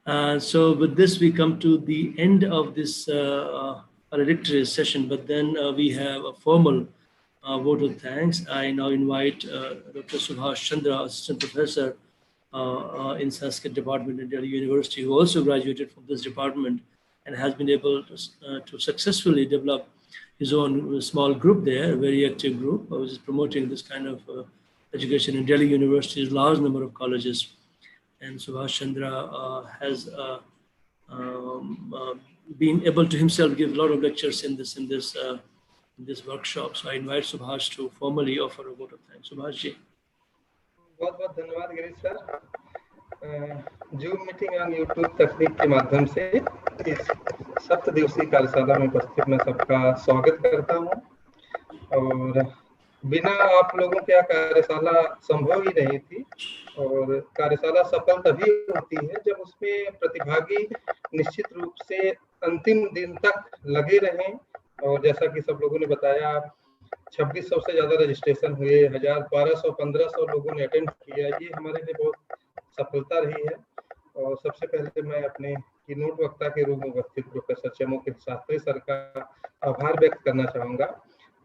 So with this, we come to the end of this valedictory session, but then we have a formal vote of thanks. I now invite Dr. Subhash Chandra, Assistant Professor in Sanskrit Department in Delhi University, who also graduated from this department and has been able to successfully develop his own small group there, a very active group, which is promoting this kind of education in Delhi University's large number of colleges. And Subhash Chandra has been able to himself give a lot of lectures in this workshop. So I invite Subhash to formally offer a vote of thanks. Subhash ji. बहुत बहुत धन्यवाद Girish sir. Zoom meeting on YouTube तकनीक के माध्यम से इस 7 दिवसीय कार्यशाला में उपस्थित मैं सबका स्वागत करता हूं। और बिना आप लोगों के कार्यशाला संभव ही नहीं थी। और कार्यशाला सफल तभी होती है जब उसमें प्रतिभागी निश्चित रूप से अंतिम दिन तक लगे रहें। और जैसा कि सब लोगों ने बताया, 2600 से ज्यादा रजिस्ट्रेशन हुए, 1200 1500 लोगों ने अटेंड किया, ये हमारे लिए बहुत सफलता रही है। और सबसे पहले मैं अपने कीनोट वक्ता के रूप में उपस्थित प्रोफेसर चमोकित शास्त्री सर का आभार व्यक्त करना चाहूंगा,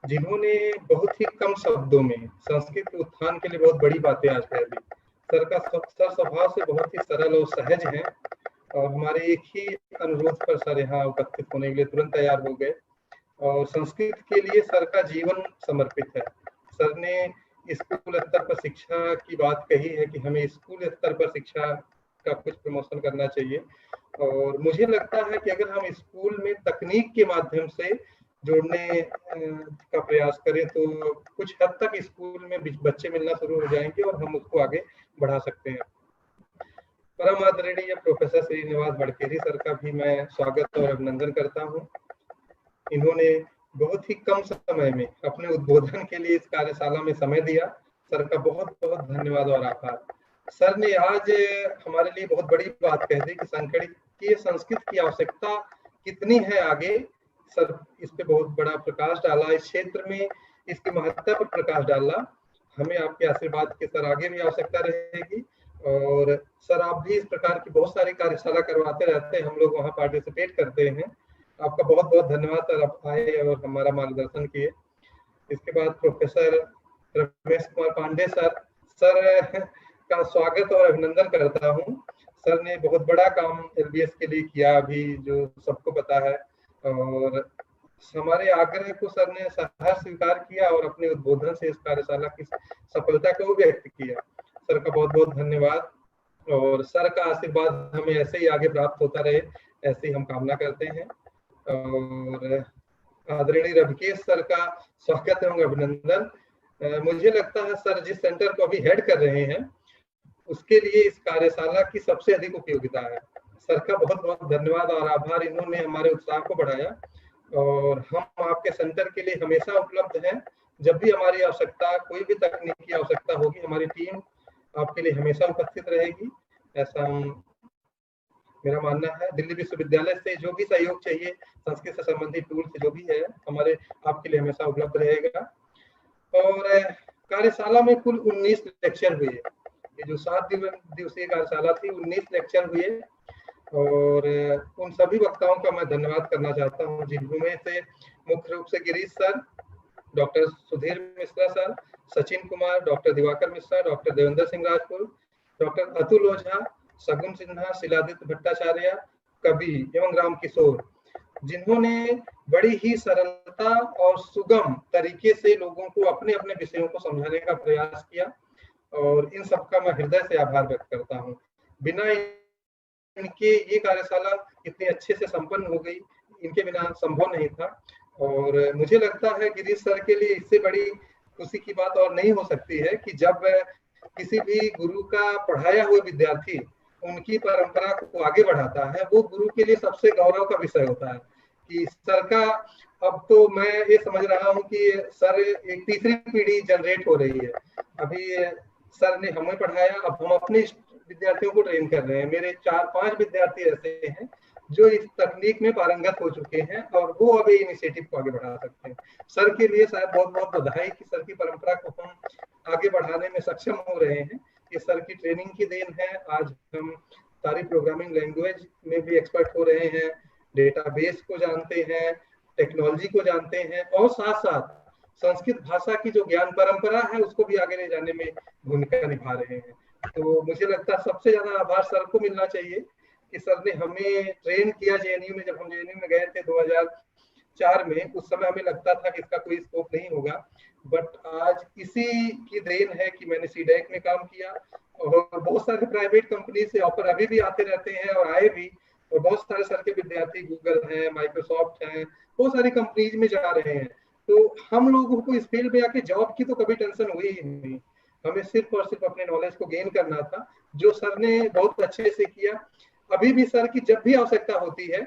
जिन्होंने बहुत ही कम शब्दों में संस्कृत के उत्थान के लिए बहुत बड़ी बातें आज कह दी। सर स्वभाव से बहुत ही सरल और सहज हैं और हमारे एक ही अनुरोध पर सर यहाँ उपस्थित होने के लिए तुरंत तैयार हो गए। और संस्कृत के लिए सर का जीवन समर्पित है। सर ने स्कूल स्तर पर शिक्षा की बात कही है कि हमें स्कूल स्तर पर शिक्षा का कुछ प्रमोशन करना चाहिए। और मुझे लगता है कि अगर हम स्कूल में तकनीक के माध्यम से जोड़ने का प्रयास करें तो कुछ हद तक स्कूल में बच्चे मिलना शुरू हो जाएंगे और हम उसको आगे बढ़ा सकते हैं। परम आदरणीय प्रोफेसर श्रीनिवास बड़केरी सर का भी मैं स्वागत और अभिनंदन करता हूँ। इन्होंने बहुत ही कम समय में अपने उद्बोधन के लिए इस कार्यशाला में समय दिया। सर का बहुत बहुत धन्यवाद और आभार। सर ने आज हमारे लिए बहुत बड़ी बात कह दी कि संस्कृत की आवश्यकता कितनी है आगे। सर इस पे बहुत बड़ा प्रकाश डाला, इस क्षेत्र में इसकी महत्ता पर प्रकाश डाला। हमें आपके आशीर्वाद के सर आगे भी आवश्यकता रहेगी। और सर आप भी इस प्रकार की बहुत सारी कार्यशाला करवाते रहते हैं, हम लोग वहाँ पार्टिसिपेट करते हैं। आपका बहुत बहुत धन्यवाद सर, आप आए और हमारा मार्गदर्शन किए। इसके बाद प्रोफेसर रमेश कुमार पांडे सर का स्वागत और अभिनंदन करता हूँ। सर ने बहुत बड़ा काम एलबीएस के लिए किया अभी, जो सबको पता है। और हमारे आग्रह को सर ने सहर्ष स्वीकार किया और अपने उद्बोधन से इस कार्यशाला की सफलता को व्यक्त किया। सर का बहुत बहुत धन्यवाद। और सर का आशीर्वाद हमें ऐसे ही आगे प्राप्त होता रहे, ऐसे ही हम कामना करते हैं। और आदरणीय रविकेश सर का स्वागत एवं अभिनंदन। मुझे लगता है सर जिस सेंटर को अभी हेड कर रहे हैं उसके लिए इस कार्यशाला की सबसे अधिक उपयोगिता है। सर का बहुत बहुत धन्यवाद और आभार, इन्होंने हमारे उत्साह को बढ़ाया। और हम आपके सेंटर के लिए हमेशा उपलब्ध हैं। जब भी हमारी आवश्यकता, कोई भी तकनीकी आवश्यकता होगी, हमारी टीम आपके लिए हमेशा उपस्थित रहेगी, ऐसा मेरा मानना है। दिल्ली विश्वविद्यालय से जो भी सहयोग चाहिए, संस्कृत से संबंधित टूल्स जो भी है, हमारे आपके लिए हमेशा उपलब्ध रहेगा। और कार्यशाला में कुल 19 लेक्चर हुए। ये जो 7 दिवसीय कार्यशाला थी, 19 लेक्चर हुए। और उन सभी वक्ताओं का मैं धन्यवाद करना चाहता हूँ, जिनमें से मुख्य रूप से Girish sir, doctor Sudhir Mishra sir, Sachin Kumar, doctor Diwakar Mishra, doctor Devendra Singh Rajpur, doctor Atul Ojha, Sagun Sinha, Shiladitya Bhattacharya, कवि एवं राम किशोर, जिन्होंने बड़ी ही सरलता और सुगम तरीके से लोगों को अपने अपने विषयों को समझाने का प्रयास किया। और इन सबका मैं हृदय से आभार व्यक्त करता हूँ। बिना इनके ये कार्यशाला इतनी अच्छे से संपन्न हो गई, इनके बिना संभव नहीं था। और मुझे लगता है गिरीश सर के लिए इससे बड़ी खुशी की बात और नहीं हो सकती है कि जब किसी भी गुरु का पढ़ाया हुआ विद्यार्थी उनकी परंपरा को आगे बढ़ाता है, वो गुरु के लिए सबसे गौरव का विषय होता है। कि सर का, अब तो मैं ये समझ रहा हूँ कि सर एक तीसरी पीढ़ी जनरेट हो रही है। अभी सर ने हमें पढ़ाया, अब हम अपने विद्यार्थियों को ट्रेन कर रहे हैं। मेरे 4-5 विद्यार्थी ऐसे हैं जो इस तकनीक में पारंगत हो चुके हैं और वो अब ये इनिशिएटिव को आगे बढ़ा सकते हैं। सर के लिए शायद बहुत बहुत बधाई कि सर की परंपरा को हम आगे बढ़ाने में सक्षम हो रहे हैं। ये सर की ट्रेनिंग की देन है। आज हम सारी प्रोग्रामिंग लैंग्वेज में भी एक्सपर्ट हो रहे हैं, डेटाबेस को जानते हैं, टेक्नोलॉजी को जानते हैं, और साथ साथ संस्कृत भाषा की जो ज्ञान परंपरा है उसको भी आगे ले जाने में भूमिका निभा रहे हैं। तो मुझे लगता है सबसे ज्यादा आभार सर को मिलना चाहिए कि सर ने हमें ट्रेन किया जेएनयू में। जब हम जेएनयू में गए थे 2004 में, उस समय हमें लगता था कि इसका कोई स्कोप नहीं होगा, बट आज इसी की देन है कि मैंने सीडैक में काम किया, और बहुत सारे प्राइवेट कंपनी से ऑफर अभी भी आते रहते हैं और आए भी, और बहुत सारे सर के विद्यार्थी गूगल है, माइक्रोसॉफ्ट है, बहुत सारी कंपनीज में जा रहे हैं। तो हम लोगों को इस फील्ड में आके जॉब की तो कभी टेंशन हुई ही नहीं, हमें सिर्फ और सिर्फ अपने नॉलेज को गेन करना था, जो सर ने बहुत अच्छे से किया। अभी भी सर की जब भी आवश्यकता होती है,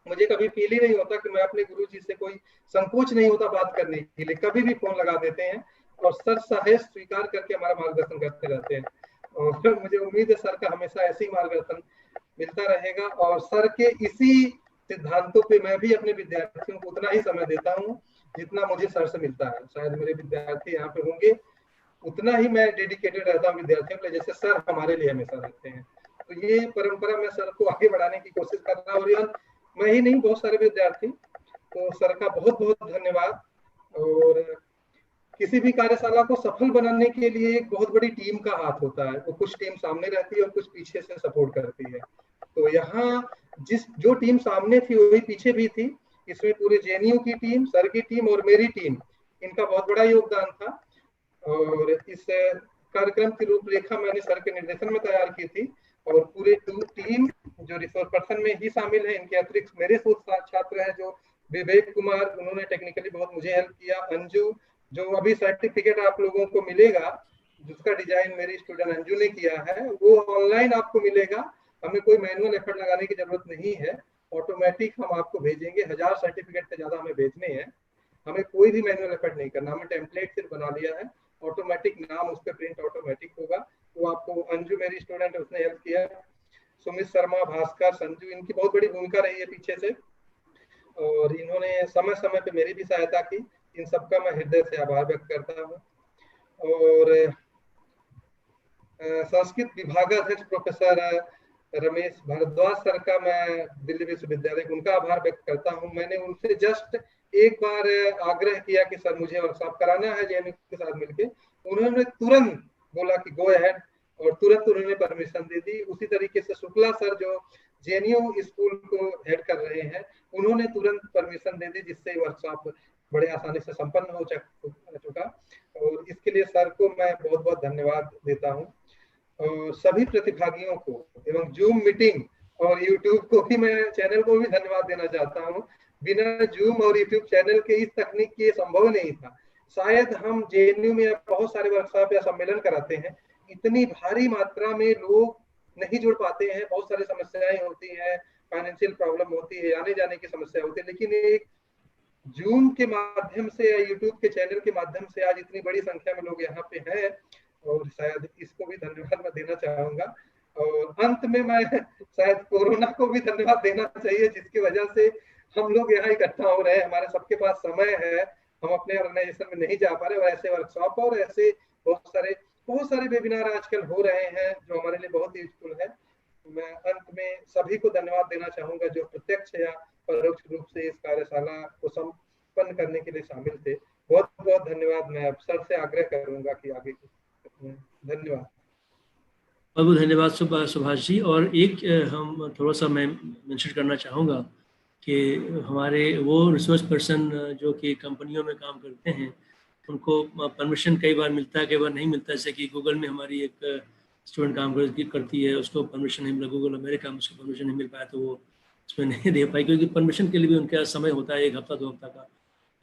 मुझे कभी फील ही नहीं होता कि मैं अपने गुरु जी से कोई संकोच नहीं होता बात करने के लिए, कभी भी फोन लगा देते हैं और सर सहेज स्वीकार करके हमारा मार्गदर्शन करते रहते हैं। और मुझे उम्मीद है सर का हमेशा ऐसे ही मार्गदर्शन मिलता रहेगा, और सर के इसी सिद्धांतों पे मैं भी अपने विद्यार्थियों को उतना ही समय देता हूँ जितना मुझे सर से मिलता है। शायद मेरे विद्यार्थी यहाँ पे होंगे, उतना ही मैं डेडिकेटेड रहता हूँ विद्यार्थियों के लिए जैसे सर हमारे लिए हमेशा रहते हैं। तो ये परंपरा मैं सर को आगे बढ़ाने की कोशिश कर रहा हूँ, और मैं ही नहीं, बहुत सारे विद्यार्थी। तो सर का बहुत बहुत धन्यवाद। और किसी भी कार्यशाला को सफल बनाने के लिए एक बहुत बड़ी टीम का हाथ होता है, वो कुछ टीम सामने रहती है और कुछ पीछे से सपोर्ट करती है। तो यहाँ जो टीम सामने थी वही पीछे भी थी, इसमें पूरे जेएनयू की टीम, सर की टीम और मेरी टीम, इनका बहुत बड़ा योगदान था। और इस कार्यक्रम की रूपरेखा मैंने सर के निर्देशन में तैयार की थी, और पूरे टीम जो रिसोर्स पर्सन में ही शामिल है, इनके अतिरिक्त मेरे शोध छात्र हैं जो विवेक कुमार, उन्होंने टेक्निकली बहुत मुझे हेल्प किया। अंजू, जो अभी सर्टिफिकेट आप लोगों को मिलेगा, जिसका डिजाइन मेरी स्टूडेंट अंजू ने किया है, वो ऑनलाइन आपको मिलेगा, हमें कोई मैनुअल एफर्ट लगाने की जरूरत नहीं है, ऑटोमेटिक हम आपको भेजेंगे। 1000 सर्टिफिकेट से ज्यादा हमें भेजने हैं, हमें कोई भी मैनुअल एफर्ट नहीं करना, हमें टेम्पलेट सिर्फ बना लिया है, ऑटोमेटिक नाम उस पर प्रिंट ऑटोमेटिक होगा। तो आपको अंजू मेरी स्टूडेंट है, उसने हेल्प किया। सुमित शर्मा, भास्कर, संजू, इनकी बहुत बड़ी भूमिका रही है पीछे से, और इन्होंने समय समय पे मेरी भी सहायता की। इन सबका मैं हृदय से आभार व्यक्त करता हूँ। और संस्कृत विभागाध्यक्ष प्रोफेसर रमेश भारद्वाज सर का मैं दिल्ली विश्वविद्यालय उनका आभार व्यक्त करता हूँ। मैंने उनसे जस्ट एक बार आग्रह किया कि सर मुझे वर्कशॉप कराना है जेएनयू के साथ मिलके, उन्होंने तुरंत बोला कि गो अहेड, और तुरंत उन्होंने परमिशन दे दी। उसी तरीके से शुक्ला सर जो जेएनयू स्कूल को हेड कर रहे हैं, उन्होंने तुरंत परमिशन दे दी, जिससे वर्कशॉप बड़े आसानी से संपन्न हो चुका। और इसके लिए सर को मैं बहुत बहुत धन्यवाद देता हूँ। और सभी प्रतिभागियों को एवं जूम मीटिंग और यूट्यूब को भी, मैं चैनल को भी धन्यवाद देना चाहता हूँ। बिना जूम और यूट्यूब चैनल के इस तकनीक की ये संभव नहीं था। शायद हम जेएनयू में बहुत सारे वर्कशॉप या सम्मेलन कराते हैं, इतनी भारी मात्रा में लोग नहीं जुड़ पाते हैं, बहुत सारी समस्याएं होती हैं, फाइनेंशियल प्रॉब्लम होती है, आने जाने की समस्या होती है, लेकिन एक जूम के माध्यम से या यूट्यूब के चैनल के माध्यम से आज इतनी बड़ी संख्या में लोग यहाँ पे हैं, और शायद इसको भी धन्यवाद मैं देना चाहूंगा। और अंत में मैं शायद कोरोना को भी धन्यवाद देना चाहिए, जिसकी वजह से हम लोग यहाँ इकट्ठा हो रहे हैं, हमारे सबके पास समय है, हम अपने ऑर्गेनाइजेशन में नहीं जा पा रहे, और ऐसे वर्कशॉप और ऐसे बहुत सारे वेबिनार आजकल हो रहे हैं जो हमारे लिए बहुत यूजफुल है। मैं अंत में सभी को धन्यवाद देना चाहूंगा जो प्रत्यक्ष या परोक्ष रूप से इस कार्यशाला को संपन्न करने के लिए शामिल थे। बहुत बहुत धन्यवाद। मैं अब सर से आग्रह करूंगा कि आगे धन्यवाद। बहुत बहुत धन्यवाद सुभाष जी। और एक हम थोड़ा सा मैं मेंशन करना चाहूँगा कि हमारे वो रिसोर्स पर्सन जो कि कंपनियों में काम करते हैं, उनको परमिशन कई बार मिलता है, कई बार नहीं मिलता। जैसे कि गूगल में हमारी एक स्टूडेंट काम करती है, उसको परमिशन नहीं मिला, गूगल अमेरिका में उसको परमिशन नहीं मिल पाया, तो वो उसमें नहीं दे पाई, क्योंकि परमिशन के लिए भी उनका समय होता है, 1 हफ्ता 2 हफ्ता का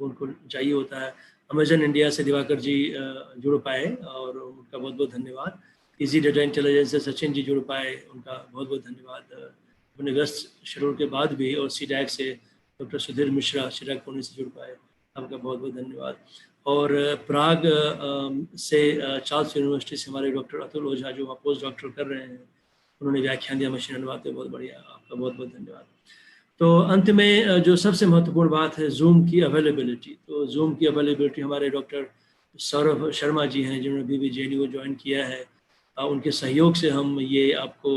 उनको चाहिए होता है। अमेजन इंडिया से दिवाकर जी जुड़ पाए, और उनका बहुत बहुत धन्यवाद। इजी डेटा इंटेलिजेंस से सचिन जी जुड़ पाए, उनका बहुत बहुत धन्यवाद अपने व्यस्त शेड्यूल के बाद भी। और सीडैक से डॉक्टर सुधीर मिश्रा, सीडैक पुणे से जुड़ पाए, आपका बहुत बहुत धन्यवाद। और प्राग से चार्ल्स यूनिवर्सिटी से हमारे डॉक्टर अतुल ओझा जो वहाँ पोस्ट डॉक्टर कर रहे हैं, उन्होंने व्याख्यान दिया मशीन अनुवाद पे, बहुत बढ़िया, आपका बहुत बहुत धन्यवाद। तो अंत में जो सबसे महत्वपूर्ण बात है, जूम की अवेलेबिलिटी। तो जूम की अवेलेबिलिटी हमारे डॉक्टर सौरभ शर्मा जी हैं, जिन्होंने अभी भी जेएनयू ज्वाइन किया है, उनके सहयोग से हम ये आपको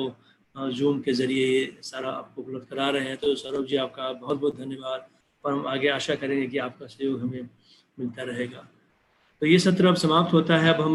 जूम के ज़रिए ये सारा आपको उपलब्ध करा रहे हैं। तो सौरभ जी, आपका बहुत बहुत धन्यवाद, और हम आगे आशा करेंगे कि आपका सहयोग हमें मिलता रहेगा। तो ये सत्र अब समाप्त होता है। अब हम